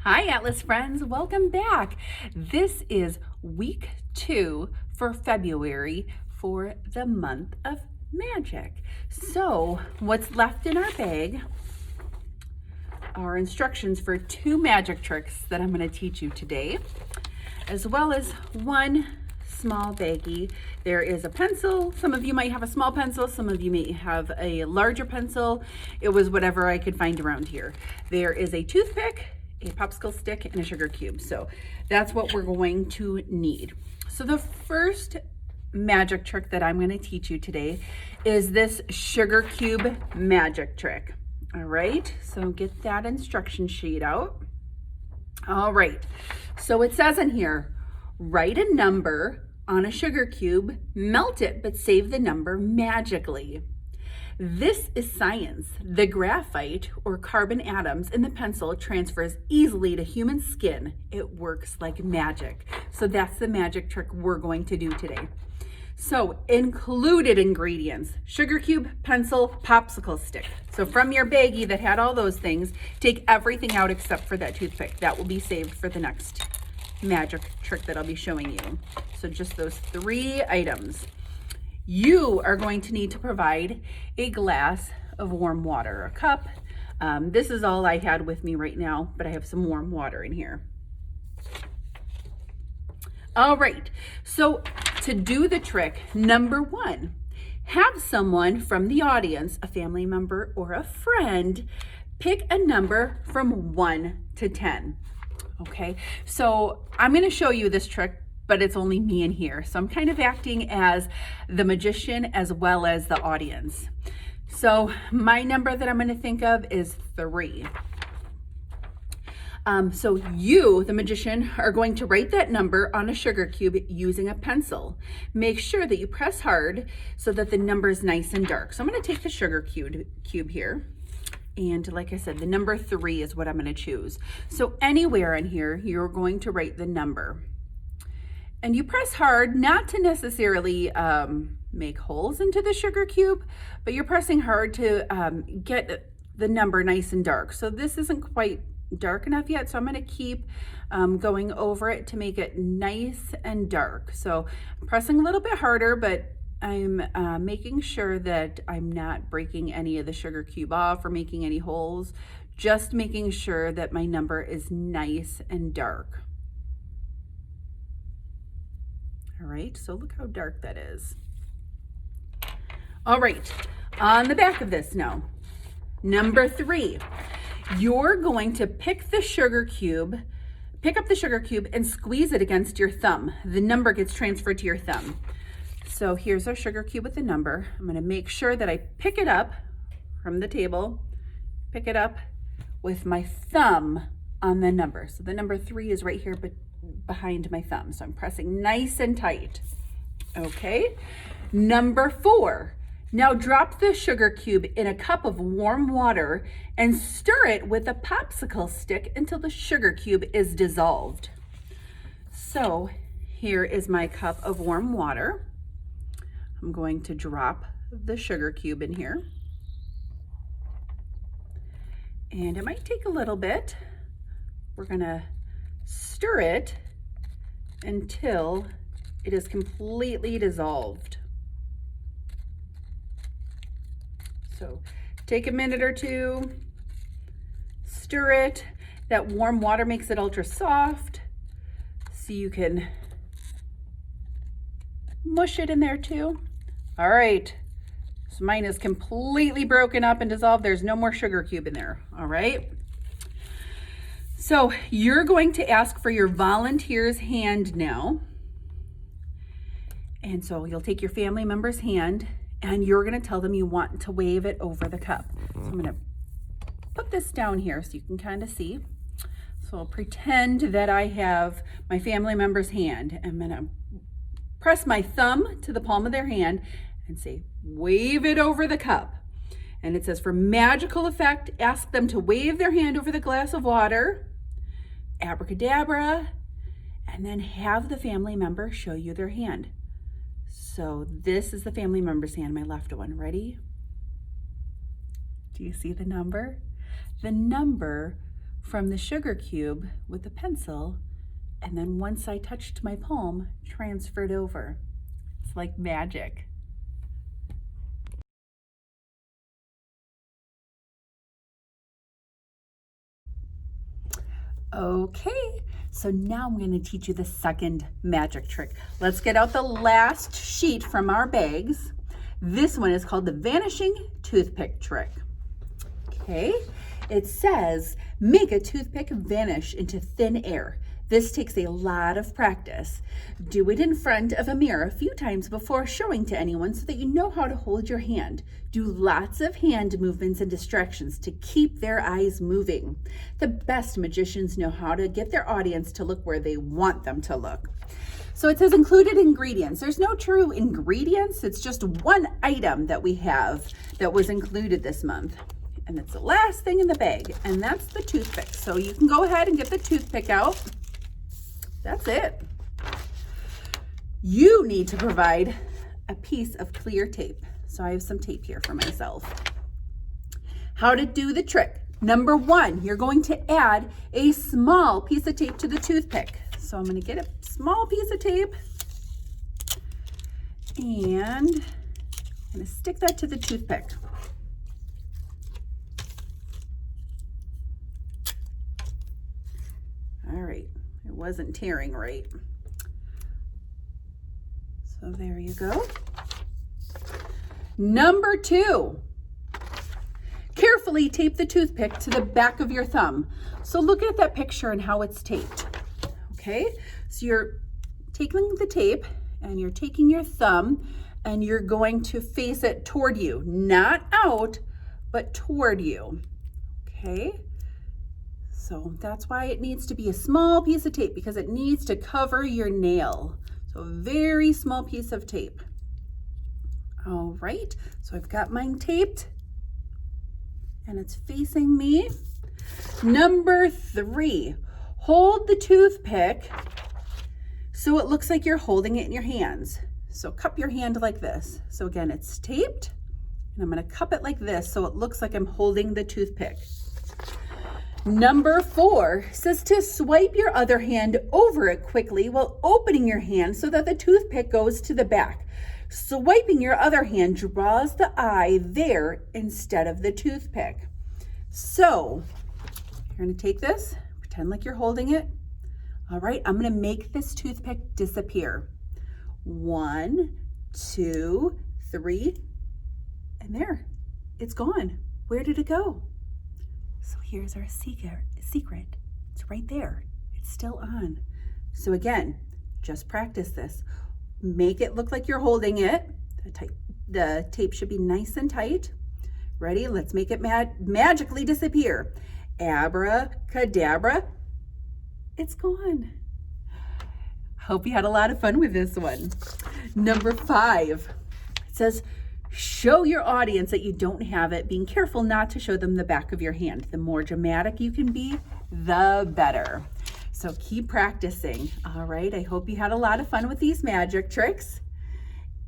Hi, A.T.L.A.S friends, welcome back. This is week 2 for February for the month of magic. So what's left in our bag are instructions for 2 magic tricks that I'm going to teach you today, as well as one small baggie. There is a pencil. Some of you might have a small pencil, some of you may have a larger pencil. It was whatever I could find around here. There is a toothpick, a popsicle stick, and a sugar cube. So that's what we're going to need. So the first magic trick that I'm going to teach you today is this sugar cube magic trick. All right, so get that instruction sheet out. All right, so it says in here, write a number on a sugar cube, melt it, but save the number magically. This is science. The graphite or carbon atoms in the pencil transfers easily to human skin. It works like magic. So that's the magic trick we're going to do today. So included ingredients: sugar cube, pencil, popsicle stick. So from your baggie that had all those things, take everything out except for that toothpick. That will be saved for the next magic trick that I'll be showing you. So just those 3 items. You are going to need to provide a glass of warm water, a cup. This is all I had with me right now, but I have some warm water in here. All right, so to do the trick, number 1, have someone from the audience, a family member or a friend, pick a number from 1 to 10. Okay, so I'm going to show you this trick, but it's only me in here. So I'm kind of acting as the magician as well as the audience. So my number that I'm going to think of is 3. So you, the magician, are going to write that number on a sugar cube using a pencil. Make sure that you press hard so that the number is nice and dark. So I'm going to take the sugar cube here. And like I said, the number 3 is what I'm going to choose. So anywhere in here, you're going to write the number. And you press hard, not to necessarily make holes into the sugar cube, but you're pressing hard to get the number nice and dark. So this isn't quite dark enough yet, so I'm going to keep going over it to make it nice and dark. So I'm pressing a little bit harder, but I'm making sure that I'm not breaking any of the sugar cube off or making any holes, just making sure that my number is nice and dark. All right, so look how dark that is. All right, on the back of this now, number 3, you're going to pick up the sugar cube and squeeze it against your thumb. The number gets transferred to your thumb. So here's our sugar cube with the number. I'm going to make sure that I pick it up from the table, pick it up with my thumb on the number. So the number 3 is right here, but behind my thumb. So I'm pressing nice and tight. Okay. Number 4. Now drop the sugar cube in a cup of warm water and stir it with a popsicle stick until the sugar cube is dissolved. So here is my cup of warm water. I'm going to drop the sugar cube in here. And it might take a little bit. We're going to stir it until it is completely dissolved. So take a minute or 2, stir it. That warm water makes it ultra soft, so you can mush it in there too. All right, so mine is completely broken up and dissolved. There's no more sugar cube in there. All right. So you're going to ask for your volunteer's hand now. And so you'll take your family member's hand and you're going to tell them you want to wave it over the cup. So I'm going to put this down here so you can kind of see. So I'll pretend that I have my family member's hand. I'm going to press my thumb to the palm of their hand and say, wave it over the cup. And it says, for magical effect, ask them to wave their hand over the glass of water, abracadabra, and then have the family member show you their hand. So this is the family member's hand, my left one. Ready? Do you see the number? The number from the sugar cube with a pencil, and then once I touched my palm, transferred over. It's like magic. Okay, so now I'm going to teach you the second magic trick. Let's get out the last sheet from our bags. This one is called the Vanishing Toothpick trick. Okay, it says, make a toothpick vanish into thin air. This takes a lot of practice. Do it in front of a mirror a few times before showing to anyone so that you know how to hold your hand. Do lots of hand movements and distractions to keep their eyes moving. The best magicians know how to get their audience to look where they want them to look. So it says included ingredients. There's no true ingredients. It's just one item that we have that was included this month. And it's the last thing in the bag, and that's the toothpick. So you can go ahead and get the toothpick out. That's it. You need to provide a piece of clear tape. So I have some tape here for myself. How to do the trick. Number one, you're going to add a small piece of tape to the toothpick. So I'm going to get a small piece of tape and I'm going to stick that to the toothpick. All right, it wasn't tearing right. So there you go. Number two, carefully tape the toothpick to the back of your thumb. So look at that picture and how it's taped. Okay, so you're taking the tape and you're taking your thumb and you're going to face it toward you, not out, but toward you. Okay. So that's why it needs to be a small piece of tape, because it needs to cover your nail. So a very small piece of tape. All right, so I've got mine taped and it's facing me. Number three, hold the toothpick so it looks like you're holding it in your hands. So cup your hand like this. So again, it's taped and I'm gonna cup it like this so it looks like I'm holding the toothpick. Number four says to swipe your other hand over it quickly while opening your hand so that the toothpick goes to the back. Swiping your other hand draws the eye there instead of the toothpick. So you're going to take this, pretend like you're holding it. All right, I'm going to make this toothpick disappear. 1, 2, 3, and there, it's gone. Where did it go? So here's our secret. It's right there. It's still on. So again, just practice this. Make it look like you're holding it. The tape should be nice and tight. Ready? Let's make it magically disappear. Abracadabra. It's gone. Hope you had a lot of fun with this one. Number 5. It says, show your audience that you don't have it, being careful not to show them the back of your hand. The more dramatic you can be, the better. So keep practicing. All right, I hope you had a lot of fun with these magic tricks.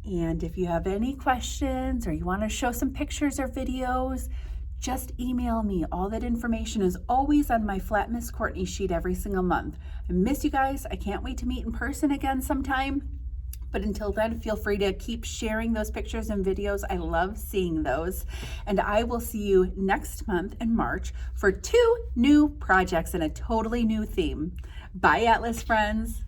And if you have any questions or you want to show some pictures or videos, just email me. All that information is always on my Flat Miss Courtney sheet every single month. I miss you guys. I can't wait to meet in person again sometime. But until then, feel free to keep sharing those pictures and videos. I love seeing those. And I will see you next month in March for 2 new projects and a totally new theme. Bye, Atlas friends.